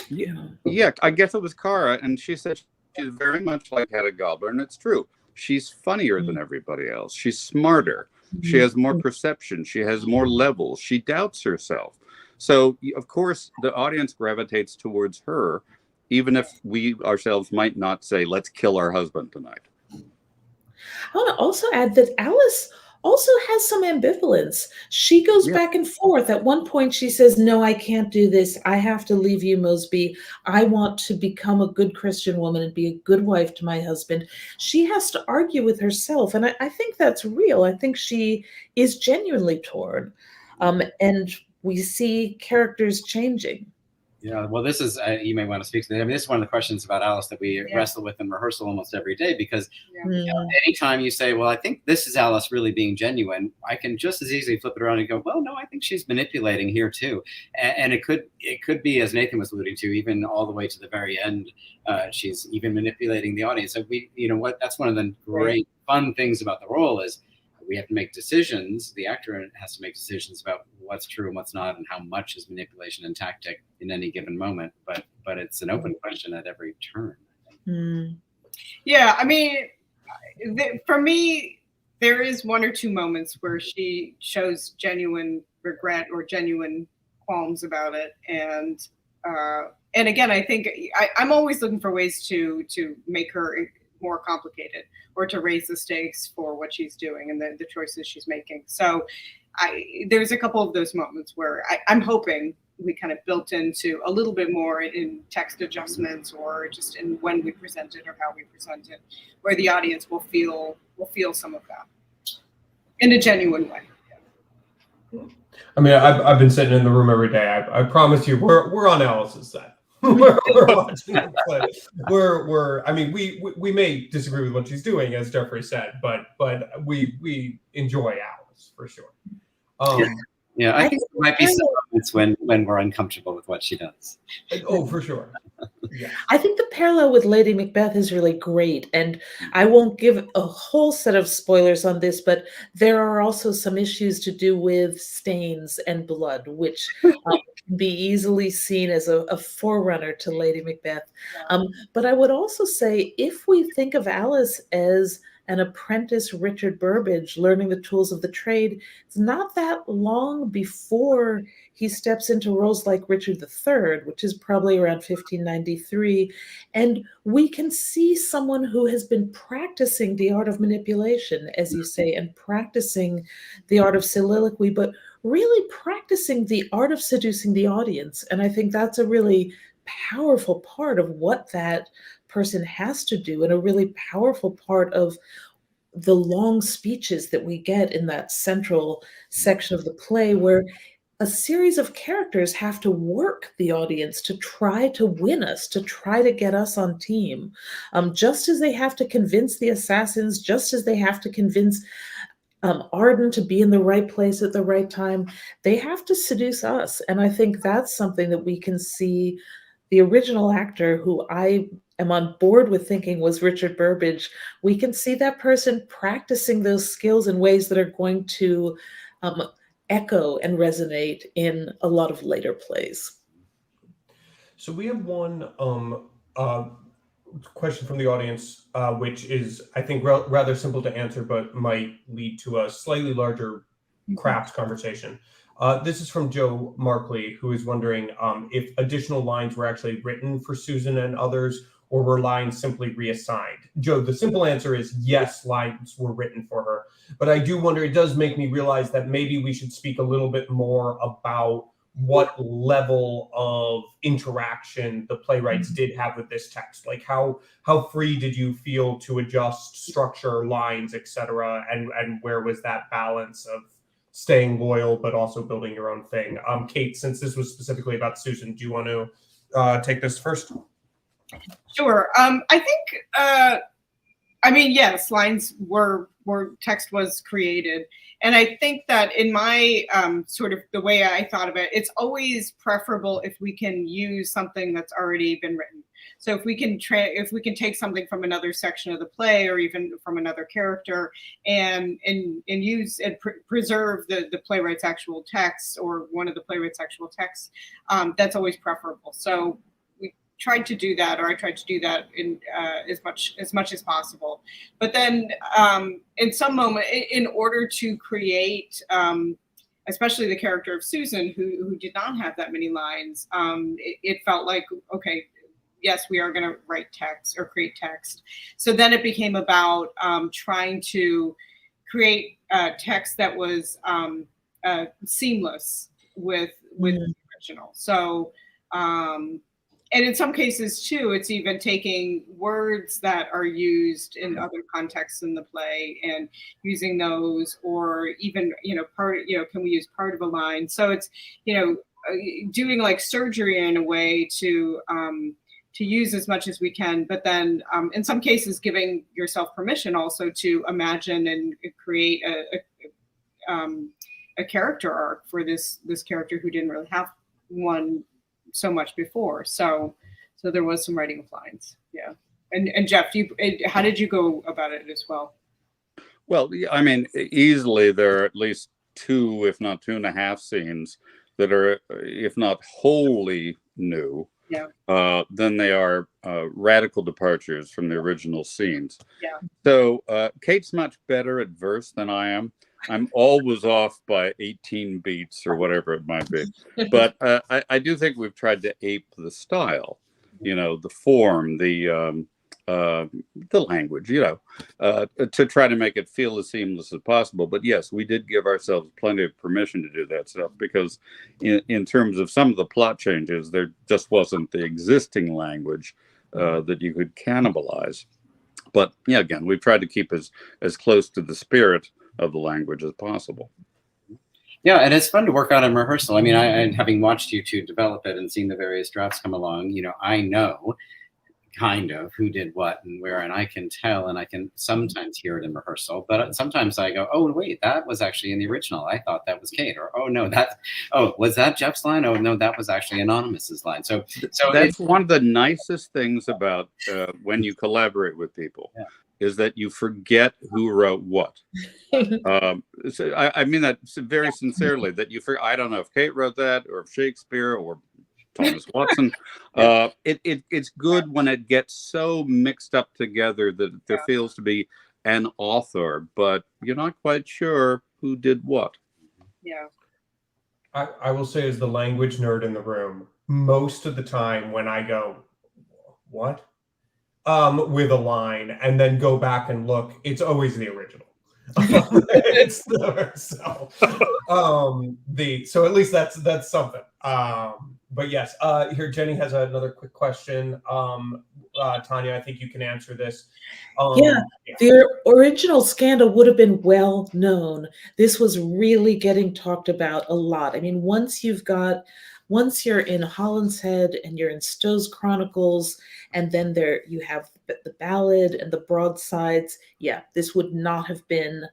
Speaker 5: Yeah, I guess it was Cara, and she said she's very much like Hedda Gabler, and it's true. She's funnier than everybody else. She's smarter. She has more perception. She has more levels. She doubts herself. So, of course, the audience gravitates towards her, even if we ourselves might not say, let's kill our husband tonight.
Speaker 3: I want to also add that Alice also has some ambivalence. She goes back and forth. At one point, she says, no, I can't do this. I have to leave you, Mosby. I want to become a good Christian woman and be a good wife to my husband. She has to argue with herself. And I think that's real. I think she is genuinely torn. And we see characters changing.
Speaker 4: Yeah, well, this is, you may want to speak to that. I mean, this is one of the questions about Alice that we wrestle with in rehearsal almost every day, because anytime you say, well, I think this is Alice really being genuine, I can just as easily flip it around and go, well, no, I think she's manipulating here too. And it could be, as Nathan was alluding to, even all the way to the very end, she's even manipulating the audience. So that's one of the great fun things about the role is we have to make decisions. The actor has to make decisions about what's true and what's not, and how much is manipulation and tactic in any given moment. But it's an open question at every turn, I think.
Speaker 2: Yeah, I mean, for me, there is one or two moments where she shows genuine regret or genuine qualms about it, and again, I think I'm always looking for ways to make her more complicated, or to raise the stakes for what she's doing and the choices she's making. So there's a couple of those moments where I'm hoping we kind of built into a little bit more in text adjustments, or just in when we present it or how we present it, where the audience will feel some of that in a genuine way.
Speaker 1: I mean, I've been sitting in the room every day. I promise you, we're on Alice's side. we're watching the play. I mean, we may disagree with what she's doing, as Jeffrey said, but we enjoy Alice for sure.
Speaker 4: Yeah, I think there might be some moments when we're uncomfortable with what she does.
Speaker 1: Oh, for sure. Yeah.
Speaker 3: I think the parallel with Lady Macbeth is really great, and I won't give a whole set of spoilers on this, but there are also some issues to do with stains and blood, which can be easily seen as a forerunner to Lady Macbeth. But I would also say, if we think of Alice as an apprentice Richard Burbage learning the tools of the trade, it's not that long before he steps into roles like Richard III, which is probably around 1593. And we can see someone who has been practicing the art of manipulation, as you say, and practicing the art of soliloquy, but really practicing the art of seducing the audience. And I think that's a really powerful part of what that person has to do, and a really powerful part of the long speeches that we get in that central section of the play, where a series of characters have to work the audience to try to win us, to try to get us on team, just as they have to convince the assassins, just as they have to convince Arden to be in the right place at the right time. They have to seduce us. And I think that's something that we can see. The original actor, who I am on board with thinking was Richard Burbage, we can see that person practicing those skills in ways that are going to echo and resonate in a lot of later plays.
Speaker 1: So we have one question from the audience, which is, I think, rather simple to answer, but might lead to a slightly larger craft conversation. This is from Joe Markley, who is wondering if additional lines were actually written for Susan and others, or were lines simply reassigned? Joe, the simple answer is yes, lines were written for her. But I do wonder, it does make me realize that maybe we should speak a little bit more about what level of interaction the playwrights did have with this text. Like how free did you feel to adjust structure, lines, etc., and where was that balance of staying loyal but also building your own thing? Kate, since this was specifically about Susan, do you want to take this first?
Speaker 2: Sure. I think, I mean, yes, lines were text was created. And I think that in my sort of the way I thought of it, it's always preferable if we can use something that's already been written. So if we can take something from another section of the play, or even from another character, and use and preserve the playwright's actual text, or one of the playwright's actual texts, that's always preferable. So tried to do that, or I tried to do that in as much as possible. But then in some moment, in order to create, especially the character of Susan, who did not have that many lines, it felt like, okay, yes, we are going to write text or create text. So then it became about trying to create text that was seamless with the original. So, and in some cases too, it's even taking words that are used in other contexts in the play and using those, or even, can we use part of a line? So it's, doing like surgery in a way to use as much as we can, but then in some cases giving yourself permission also to imagine and create a character arc for this character who didn't really have one so much before. So there was some writing of lines. Yeah. And Jeff, how did you go about it as well?
Speaker 5: Well, I mean, easily there are at least 2, if not 2.5 scenes that are, if not wholly new.
Speaker 2: Yeah.
Speaker 5: Then they are radical departures from the original scenes.
Speaker 2: Yeah.
Speaker 5: So Kate's much better at verse than I am. I'm always off by 18 beats or whatever it might be. But I do think we've tried to ape the style, the form, the language, to try to make it feel as seamless as possible. But yes, we did give ourselves plenty of permission to do that stuff, because in terms of some of the plot changes, there just wasn't the existing language that you could cannibalize. But yeah, again, we've tried to keep as close to the spirit of the language as possible.
Speaker 4: Yeah, and it's fun to work out in rehearsal. I mean, I having watched you two develop it and seen the various drafts come along, I know kind of who did what and where, and I can tell, and I can sometimes hear it in rehearsal, but sometimes I go, oh wait, that was actually in the original. I thought that was Kate, or oh no, was that Jeff's line? Oh no, that was actually Anonymous's line. So
Speaker 5: that's one of the nicest things about when you collaborate with people.
Speaker 4: Yeah.
Speaker 5: Is that you forget who wrote what. So I mean that very sincerely, that I don't know if Kate wrote that or if Shakespeare or Thomas Watson. It's good when it gets so mixed up together that there feels to be an author, but you're not quite sure who did what.
Speaker 2: Yeah.
Speaker 1: I will say, as the language nerd in the room, most of the time when I go, what? With a line and then go back and look, it's always the original. It's so at least that's something. But yes, here Jenny has another quick question. Tanya, I think you can answer this.
Speaker 3: The original scandal would have been well known. This was really getting talked about a lot. I mean, once you're in Holland's Head and you're in Stowe's Chronicles, and then there you have the ballad and the broadsides. Yeah, this would not have been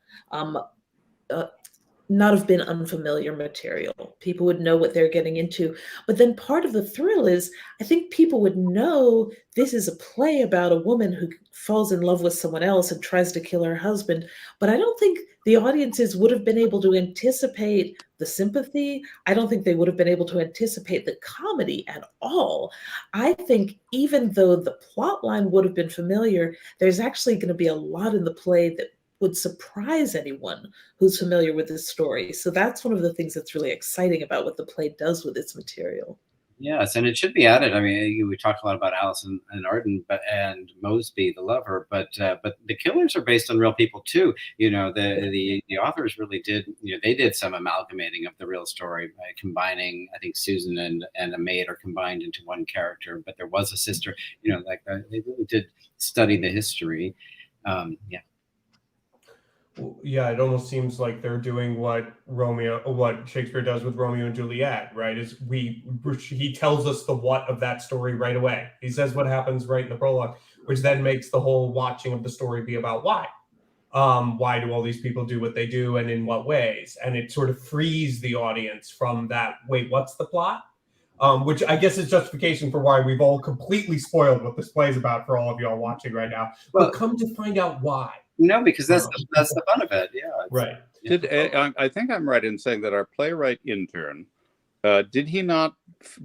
Speaker 3: unfamiliar material. People would know what they're getting into. But then part of the thrill is, I think people would know this is a play about a woman who falls in love with someone else and tries to kill her husband. But I don't think the audiences would have been able to anticipate the sympathy. I don't think they would have been able to anticipate the comedy at all. I think even though the plot line would have been familiar, there's actually going to be a lot in the play that would surprise anyone who's familiar with this story. So that's one of the things that's really exciting about what the play does with its material.
Speaker 4: Yes, and it should be added. I mean, we talked a lot about Alice and Arden, and Mosby, the lover, but the killers are based on real people too. The authors really did. They did some amalgamating of the real story by combining. I think Susan and a maid are combined into one character, but there was a sister. They really did study the history.
Speaker 1: Yeah, it almost seems like they're doing what Shakespeare does with Romeo and Juliet, right? He tells us the what of that story right away. He says what happens right in the prologue, which then makes the whole watching of the story be about why. Why do all these people do what they do and in what ways? And it sort of frees the audience from that, wait, what's the plot? Which I guess is justification for why we've all completely spoiled what this play is about for all of y'all watching right now. Well, but come to find out why.
Speaker 4: No, because that's the fun of it. Yeah.
Speaker 1: Right.
Speaker 5: I think I'm right in saying that our playwright intern, did he not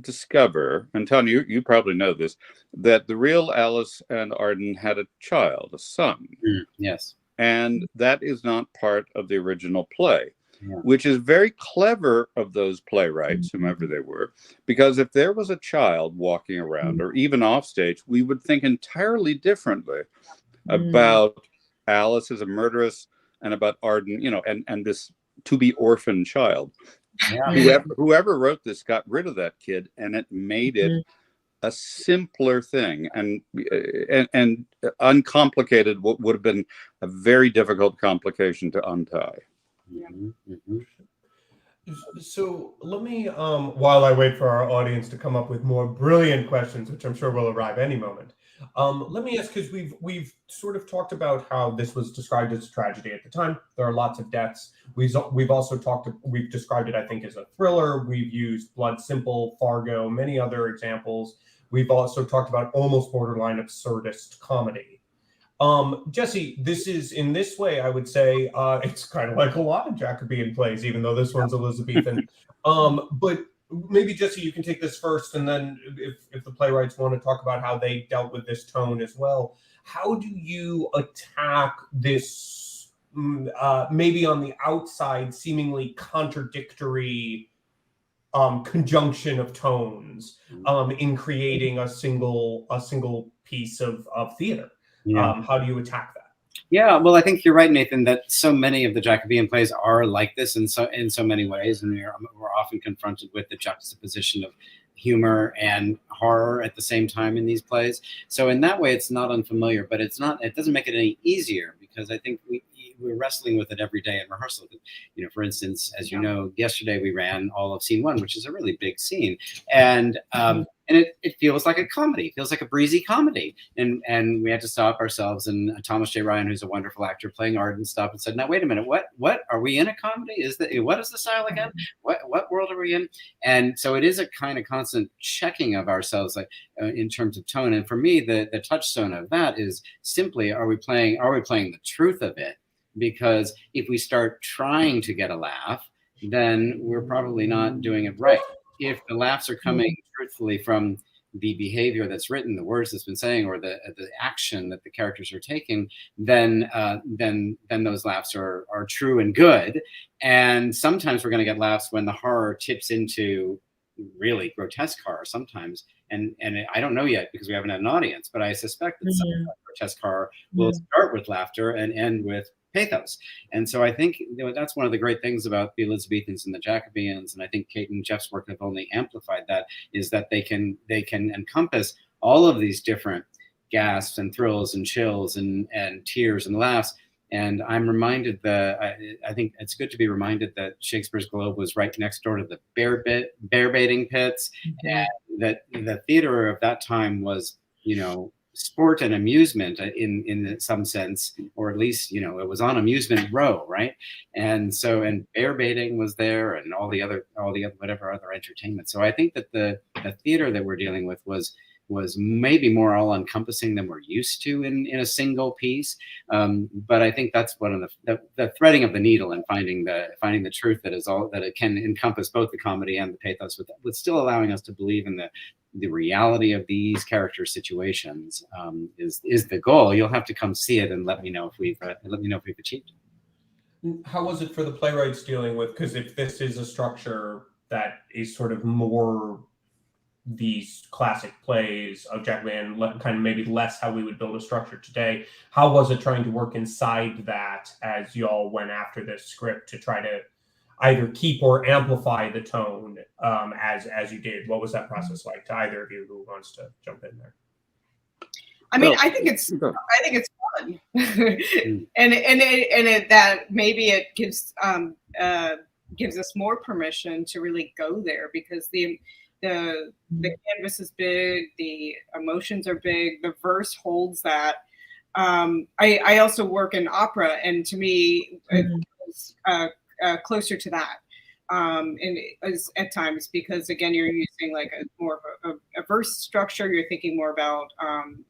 Speaker 5: discover, and Tanya, you probably know this, that the real Alice and Arden had a child, a son.
Speaker 4: Yes.
Speaker 5: And that is not part of the original play,
Speaker 4: Yeah.
Speaker 5: which is very clever of those playwrights, whomever they were, because if there was a child walking around or even off stage, we would think entirely differently about Alice as a murderess and about Arden, and this to-be orphan child.
Speaker 4: Yeah.
Speaker 5: Whoever wrote this got rid of that kid, and it made it a simpler thing and uncomplicated what would have been a very difficult complication to untie.
Speaker 1: So let me, while I wait for our audience to come up with more brilliant questions, which I'm sure will arrive any moment, let me ask, because we've sort of talked about how this was described as a tragedy at the time. There are lots of deaths. We've also we've described it, I think, as a thriller. We've used Blood Simple, Fargo, many other examples. We've also talked about almost borderline absurdist comedy. Jesse, this is, in this way, I would say, it's kind of like a lot of Jacobean plays, even though this one's Elizabethan. But maybe, Jesse, you can take this first, and then if the playwrights want to talk about how they dealt with this tone as well. How do you attack this, maybe on the outside, seemingly contradictory conjunction of tones in creating a single piece of theater?
Speaker 4: Yeah.
Speaker 1: How do you attack that?
Speaker 4: Yeah, well, I think you're right, Nathan, that so many of the Jacobean plays are like this in so many ways, and we're often confronted with the juxtaposition of humor and horror at the same time in these plays. So in that way, it's not unfamiliar, but it doesn't make it any easier, because I think we're wrestling with it every day in rehearsal. For instance, as you know, yesterday we ran all of scene 1, which is a really big scene, and it feels like a comedy. It feels like a breezy comedy. And we had to stop ourselves. And Thomas J. Ryan, who's a wonderful actor playing Arden, stopped and said, "Now, wait a minute. What are we in a comedy? What is the style again? What world are we in?" And so it is a kind of constant checking of ourselves, like in terms of tone. And for me, the touchstone of that is simply, are we playing the truth of it? Because if we start trying to get a laugh, then we're probably not doing it right. If the laughs are coming truthfully from the behavior that's written, the words that's been saying, or the action that the characters are taking, then those laughs are true and good. And sometimes we're going to get laughs when the horror tips into really grotesque horror sometimes. And I don't know yet, because we haven't had an audience, but I suspect that some grotesque horror will start with laughter and end with pathos. And so I think that's one of the great things about the Elizabethans and the Jacobeans, and I think Kate and Jeff's work have only amplified that, is that they can encompass all of these different gasps and thrills and chills and tears and laughs. And I'm reminded that I think it's good to be reminded that Shakespeare's Globe was right next door to the bear baiting pits, and that the theater of that time was, sport and amusement in some sense, or at least, it was on Amusement Row, right? And bear baiting was there, and all the other whatever other entertainment. So I think that the theater that we're dealing with was maybe more all encompassing than we're used to in a single piece. But I think that's one of the threading of the needle, and finding the truth that it can encompass both the comedy and the pathos, with still allowing us to believe in the reality of these character situations, is the goal. You'll have to come see it and let me know if we've achieved it.
Speaker 1: How was it for the playwrights dealing with, because if this is a structure that is sort of more these classic plays of Jacobean, kind of maybe less how we would build a structure today, how was it trying to work inside that as y'all went after this script to try to either keep or amplify the tone as you did? What was that process like to either of you who wants to jump in there?
Speaker 2: I mean, I think it's fun, and that maybe it gives us more permission to really go there, because the canvas is big, the emotions are big, the verse holds that. I also work in opera, and to me, it was closer to that, and as at times, because again, you're using like more of a verse structure. You're thinking more about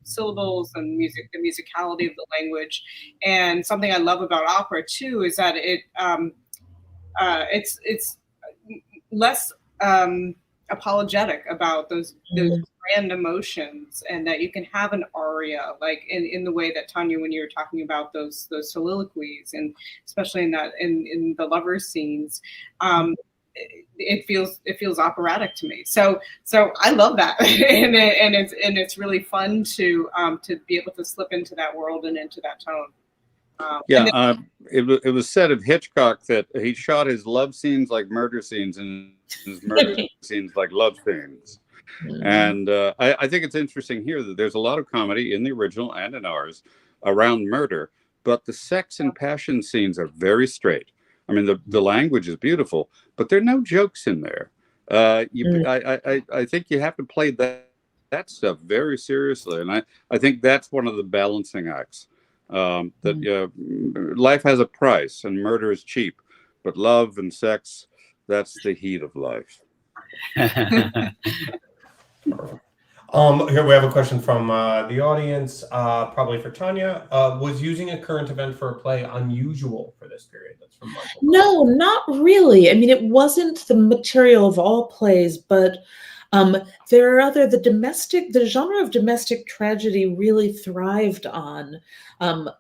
Speaker 2: syllables and music, the musicality of the language. And something I love about opera too is that it's less apologetic about those grand emotions, and that you can have an aria, like in the way that Tanya, when you were talking about those soliloquies, and especially in the lovers scenes, it feels operatic to me. So I love that, and it's really fun to be able to slip into that world and into that tone.
Speaker 5: It was said of Hitchcock that he shot his love scenes like murder scenes and his murder scenes like love scenes. And I think it's interesting here that there's a lot of comedy in the original and in ours around murder, but the sex and passion scenes are very straight. I mean, the language is beautiful, but there are no jokes in there. I think you have to play that stuff very seriously, and I think that's one of the balancing acts. That life has a price and murder is cheap, but love and sex, that's the heat of life.
Speaker 1: Here we have a question from the audience, probably for Tanya. Was using a current event for a play unusual for this period? That's from Michael.
Speaker 3: No, not really. I mean, it wasn't the material of all plays, but there are the genre of domestic tragedy really thrived on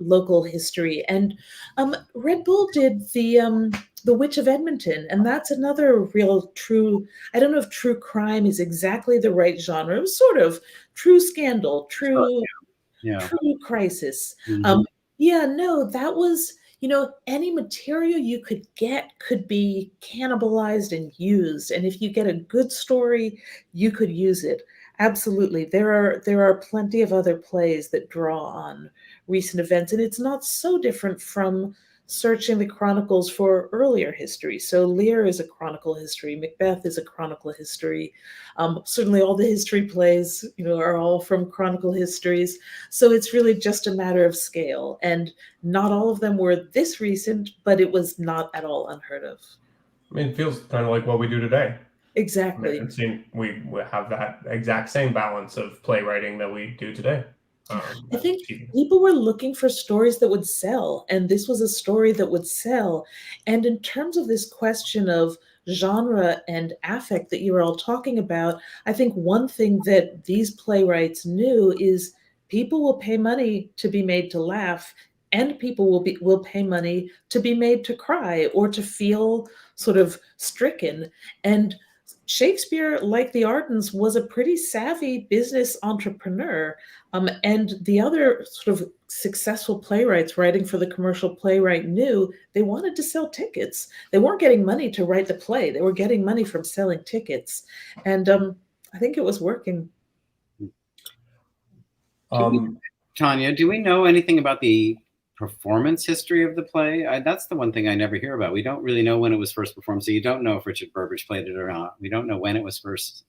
Speaker 3: local history, and Red Bull did the Witch of Edmonton, and that's another real true. I don't know if true crime is exactly the right genre. It was sort of true scandal, true crisis. That was. Any material you could get could be cannibalized and used. And if you get a good story, you could use it. Absolutely. There are plenty of other plays that draw on recent events. And it's not so different from searching the chronicles for earlier history. So Lear is a chronicle history. Macbeth is a chronicle history. Certainly all the history plays, are all from chronicle histories. So it's really just a matter of scale. And not all of them were this recent, but it was not at all unheard of.
Speaker 1: I mean, it feels kind of like what we do today.
Speaker 3: Exactly.
Speaker 1: We have that exact same balance of playwriting that we do today.
Speaker 3: I think people were looking for stories that would sell, and this was a story that would sell. And in terms of this question of genre and affect that you were all talking about, I think one thing that these playwrights knew is people will pay money to be made to laugh, and people will pay money to be made to cry or to feel sort of stricken. And Shakespeare, like the Ardens, was a pretty savvy business entrepreneur. And the other sort of successful playwrights writing for the commercial playwright knew they wanted to sell tickets. They weren't getting money to write the play. They were getting money from selling tickets. And I think it was working.
Speaker 4: Tanya, do we know anything about the performance history of the play? That's the one thing I never hear about. We don't really know when it was first performed. So you don't know if Richard Burbage played it or not. We don't know when it was first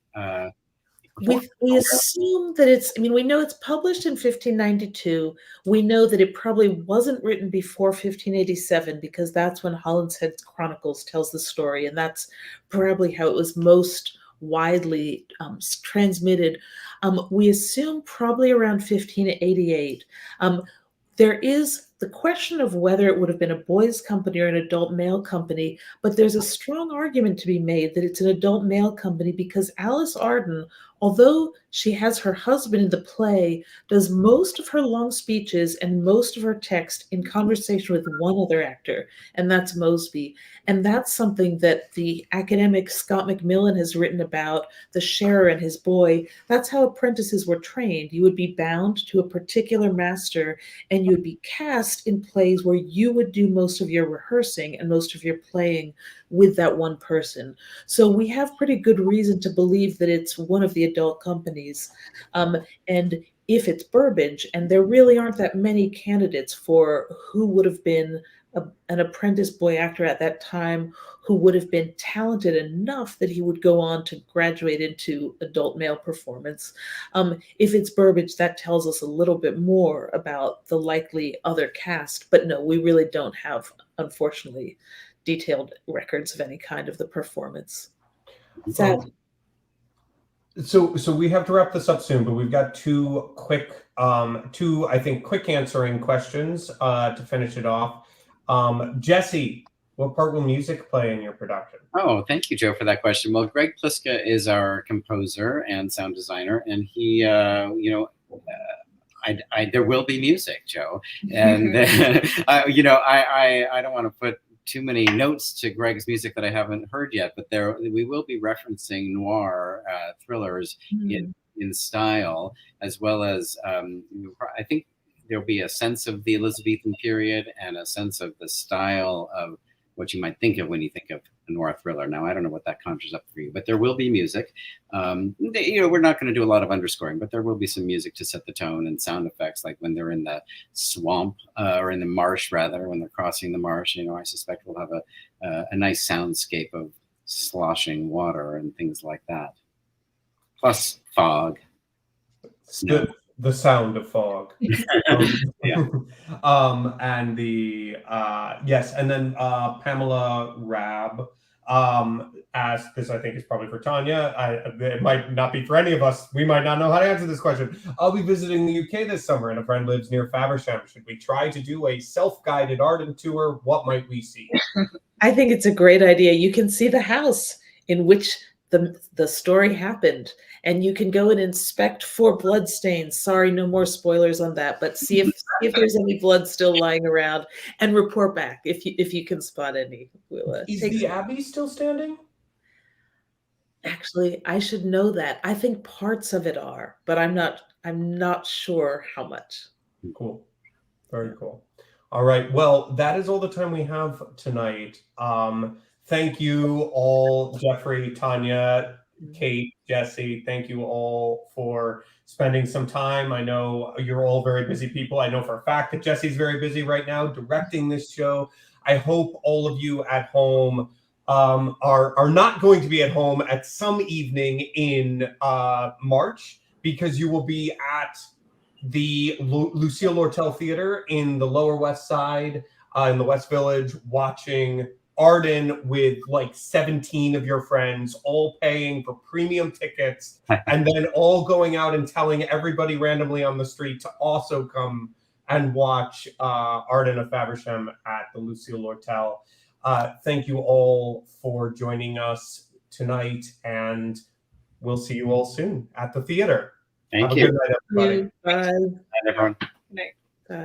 Speaker 3: we assume that we know it's published in 1592. We know that it probably wasn't written before 1587 because that's when Holinshead Chronicles tells the story, and that's probably how it was most widely transmitted. We assume probably around 1588. There is the question of whether it would have been a boys' company or an adult male company, but there's a strong argument to be made that it's an adult male company because Alice Arden, although she has her husband in the play, does most of her long speeches and most of her text in conversation with one other actor, and that's Mosby. And that's something that the academic Scott McMillan has written about, the sharer and his boy. That's how apprentices were trained. You would be bound to a particular master, and you would be cast in plays where you would do most of your rehearsing and most of your playing with that one person. So we have pretty good reason to believe that it's one of the adult companies. And if it's Burbage, and there really aren't that many candidates for who would have been an apprentice boy actor at that time who would have been talented enough that he would go on to graduate into adult male performance. If it's Burbage, that tells us a little bit more about the likely other cast. But no, we really don't have, unfortunately, detailed records of any kind of the performance. Sad.
Speaker 1: So we have to wrap this up soon, but we've got two quick answering questions to finish it off. Jesse, what part will music play in your production?
Speaker 4: Oh, thank you, Joe, for that question. Well, Greg Pliska is our composer and sound designer, and he, there will be music, Joe, and I don't want to put too many notes to Greg's music that I haven't heard yet, but we will be referencing noir thrillers in style, as well as I think there'll be a sense of the Elizabethan period and a sense of the style of what you might think of when you think of a noir thriller. Now, I don't know what that conjures up for you, but there will be music. We're not going to do a lot of underscoring, but there will be some music to set the tone and sound effects, like when they're in the swamp or in the marsh, rather, when they're crossing the marsh. I suspect we'll have a nice soundscape of sloshing water and things like that. Plus fog. Snow.
Speaker 1: The sound of fog.
Speaker 4: Yeah.
Speaker 1: And the yes, and then Pamela Rabb asked, this I think is probably for Tanya. It might not be for any of us. We might not know how to answer this question. I'll be visiting the UK this summer, and a friend lives near Faversham. Should we try to do a self-guided Arden tour? What might we see?
Speaker 3: I think it's a great idea. You can see the house in which the story happened, and you can go and inspect for bloodstains. Sorry, no more spoilers on that, but see if there's any blood still lying around, and report back if you can spot any.
Speaker 1: Is the Abbey still standing?
Speaker 3: Actually, I should know that. I think parts of it are, but I'm not sure how much.
Speaker 1: Cool. Very cool. All right. Well, that is all the time we have tonight. Thank you all, Jeffrey, Tanya, Kate, Jesse. Thank you all for spending some time. I know you're all very busy people. I know for a fact that Jesse's very busy right now directing this show. I hope all of you at home are not going to be at home at some evening in March, because you will be at the Lucille Lortel Theater in the Lower West Side, in the West Village, watching Arden with like 17 of your friends, all paying for premium tickets, and then all going out and telling everybody randomly on the street to also come and watch Arden of Faversham at the Lucille Lortel. Thank you all for joining us tonight, and we'll see you all soon at the theater.
Speaker 4: Thank
Speaker 1: Have
Speaker 4: you.
Speaker 1: a good night, everybody.
Speaker 3: Bye.
Speaker 4: Bye, everyone.
Speaker 2: Good night.